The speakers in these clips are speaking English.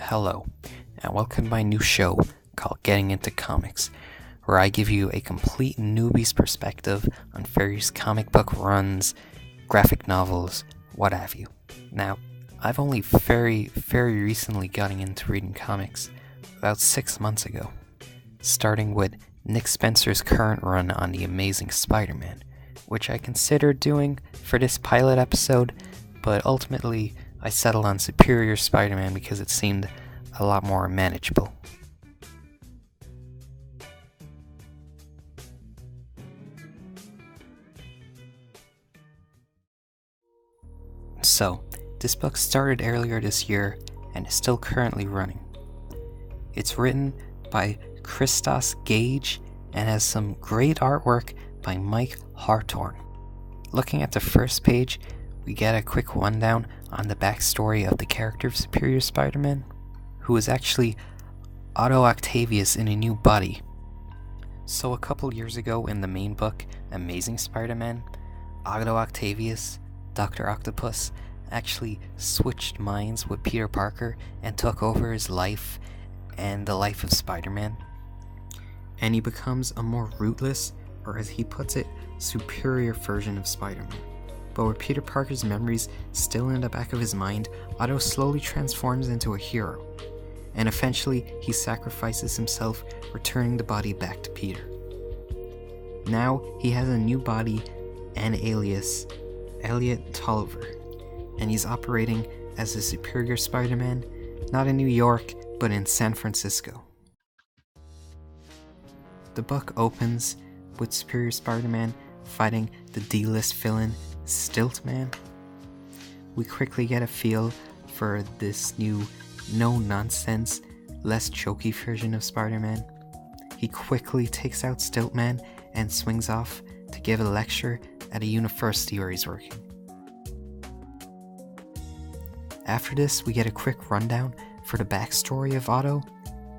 Hello, and welcome to my new show called Getting Into Comics, where I give you a complete newbie's perspective on various comic book runs, graphic novels, what have you. Now, I've only very recently gotten into reading comics, about 6 months ago, starting with Nick Spencer's current run on The Amazing Spider-Man, which I considered doing for this pilot episode, but ultimately I settled on Superior Spider-Man because it seemed a lot more manageable. So, this book started earlier this year and is still currently running. It's written by Christos Gage and has some great artwork by Mike Hartorn. Looking at the first page, we get a quick rundown on the backstory of the character of Superior Spider-Man, who is actually Otto Octavius in a new body. So a couple years ago in the main book, Amazing Spider-Man, Otto Octavius, Dr. Octopus, actually switched minds with Peter Parker and took over his life and the life of Spider-Man. And he becomes a more rootless, or as he puts it, superior version of Spider-Man. But with Peter Parker's memories still in the back of his mind, Otto slowly transforms into a hero, and eventually he sacrifices himself, returning the body back to Peter. Now he has a new body and alias, Elliot Tolliver, and he's operating as a Superior Spider-Man, not in New York, but in San Francisco. The book opens with Superior Spider-Man fighting the D-list villain Stiltman. We quickly get a feel for this new no-nonsense, less jokey version of Spider-Man. He quickly takes out Stiltman and swings off to give a lecture at a university where he's working. After this, we get a quick rundown for the backstory of Otto.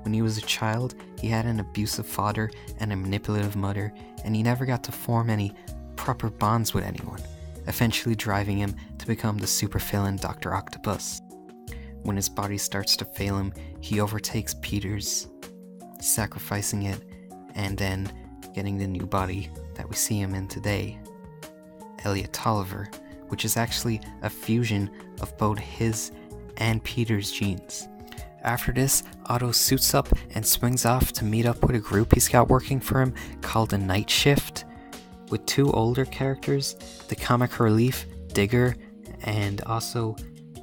When he was a child, he had an abusive father and a manipulative mother, and he never got to form any proper bonds with anyone, eventually driving him to become the supervillain Dr. Octopus. When his body starts to fail him, he overtakes Peter's, sacrificing it, and then getting the new body that we see him in today, Elliot Tolliver, which is actually a fusion of both his and Peter's genes. After this, Otto suits up and swings off to meet up with a group he's got working for him called the Night Shift, with two older characters, the comic relief Digger, and also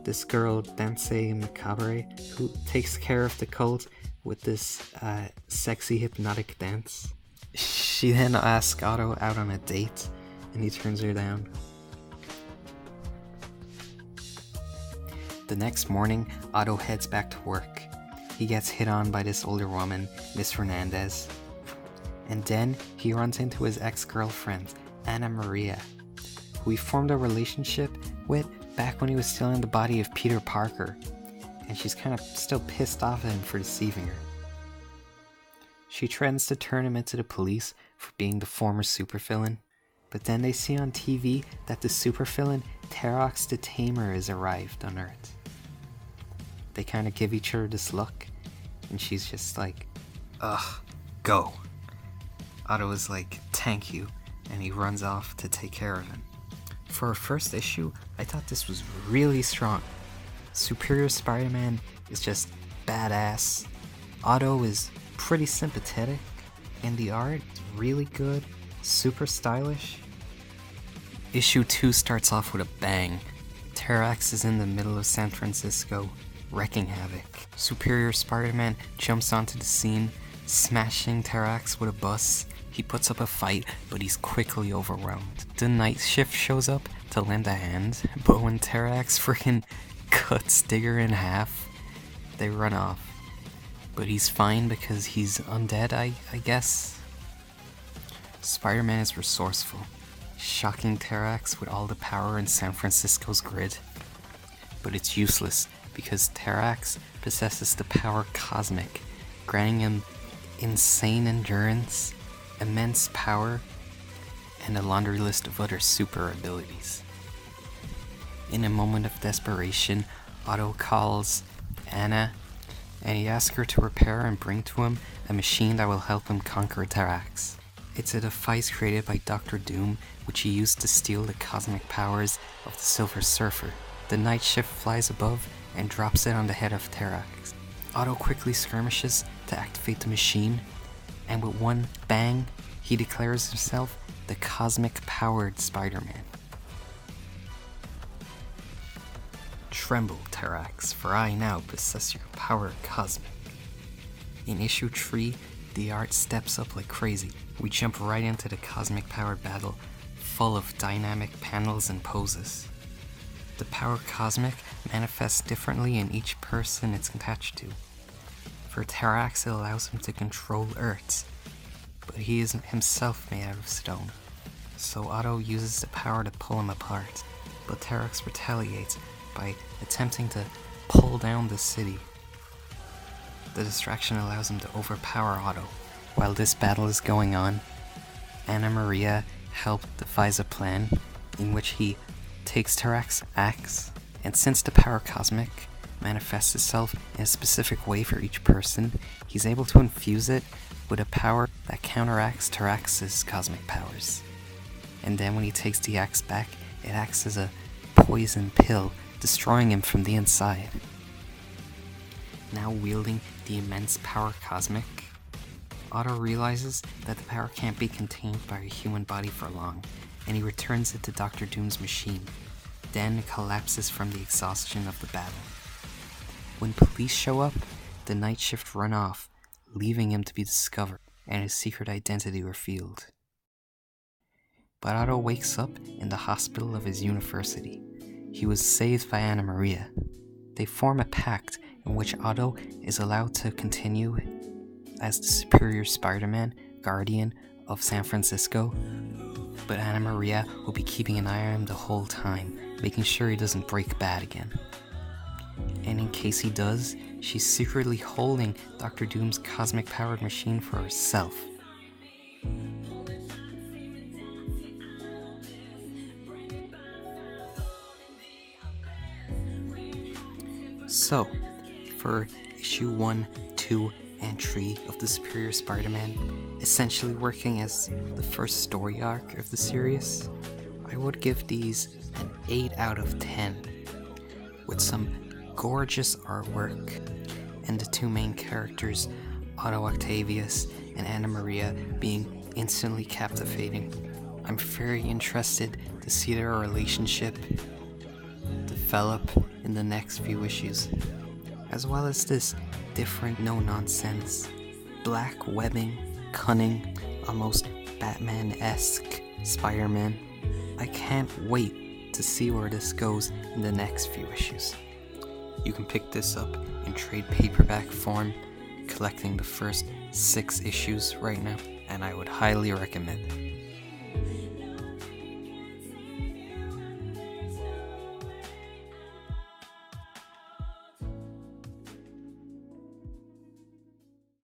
this girl Danse Macabre, who takes care of the cult with this sexy hypnotic dance. She then asks Otto out on a date, and he turns her down. The next morning, Otto heads back to work. He gets hit on by this older woman, Miss Fernandez. And then he runs into his ex-girlfriend, Anna Maria, who he formed a relationship with back when he was still in the body of Peter Parker, and she's kind of still pissed off at him for deceiving her. She threatens to turn him into the police for being the former supervillain, but then they see on TV that the supervillain Terox the Tamer has arrived on Earth. They kind of give each other this look, and she's just like, ugh, go. Otto is like, thank you, and he runs off to take care of him. For a first issue, I thought this was really strong. Superior Spider-Man is just badass. Otto is pretty sympathetic, and the art is really good, super stylish. Issue 2 starts off with a bang. Terox is in the middle of San Francisco, wrecking havoc. Superior Spider-Man jumps onto the scene, smashing Terox with a bus. He puts up a fight, but he's quickly overwhelmed. The Night Shift shows up to lend a hand, but when Terox freaking cuts Digger in half, they run off. But he's fine because he's undead, I guess. Spider-Man is resourceful, shocking Terox with all the power in San Francisco's grid. But it's useless because Terox possesses the power cosmic, granting him insane endurance, immense power, and a laundry list of other super abilities. In a moment of desperation, Otto calls Anna and he asks her to repair and bring to him a machine that will help him conquer Tarax. It's a device created by Dr. Doom, which he used to steal the cosmic powers of the Silver Surfer. The night shift flies above and drops it on the head of Tarax. Otto quickly skirmishes to activate the machine, and with one bang, he declares himself the cosmic-powered Spider-Man. Tremble, Tarax, for I now possess your power cosmic. In issue 3, the art steps up like crazy. We jump right into the cosmic-powered battle, full of dynamic panels and poses. The power cosmic manifests differently in each person it's attached to. For Tarax, it allows him to control Earths, but he is himself made out of stone. So Otto uses the power to pull him apart, but Tarax retaliates by attempting to pull down the city. The distraction allows him to overpower Otto. While this battle is going on, Anna Maria helped devise a plan in which he takes Tarax's axe, and since the power cosmic manifests itself in a specific way for each person, he's able to infuse it with a power that counteracts Tarax's cosmic powers. And then when he takes the axe back, it acts as a poison pill, destroying him from the inside. Now wielding the immense power cosmic, Otto realizes that the power can't be contained by a human body for long, and he returns it to Dr. Doom's machine, then collapses from the exhaustion of the battle. When police show up, the night shift run off, leaving him to be discovered and his secret identity revealed. But Otto wakes up in the hospital of his university. He was saved by Anna Maria. They form a pact in which Otto is allowed to continue as the Superior Spider-Man, Guardian of San Francisco, but Anna Maria will be keeping an eye on him the whole time, making sure he doesn't break bad again. And in case he does, she's secretly holding Dr. Doom's cosmic-powered machine for herself. So, for issue 1, 2, and 3 of the Superior Spider-Man, essentially working as the first story arc of the series, I would give these an 8 out of 10, with some gorgeous artwork, and the two main characters, Otto Octavius and Anna Maria, being instantly captivating. I'm very interested to see their relationship develop in the next few issues, as well as this different, no-nonsense, black webbing, cunning, almost Batman-esque Spider-Man. I can't wait to see where this goes in the next few issues. You can pick this up in trade paperback form, collecting the first 6 issues right now, and I would highly recommend it.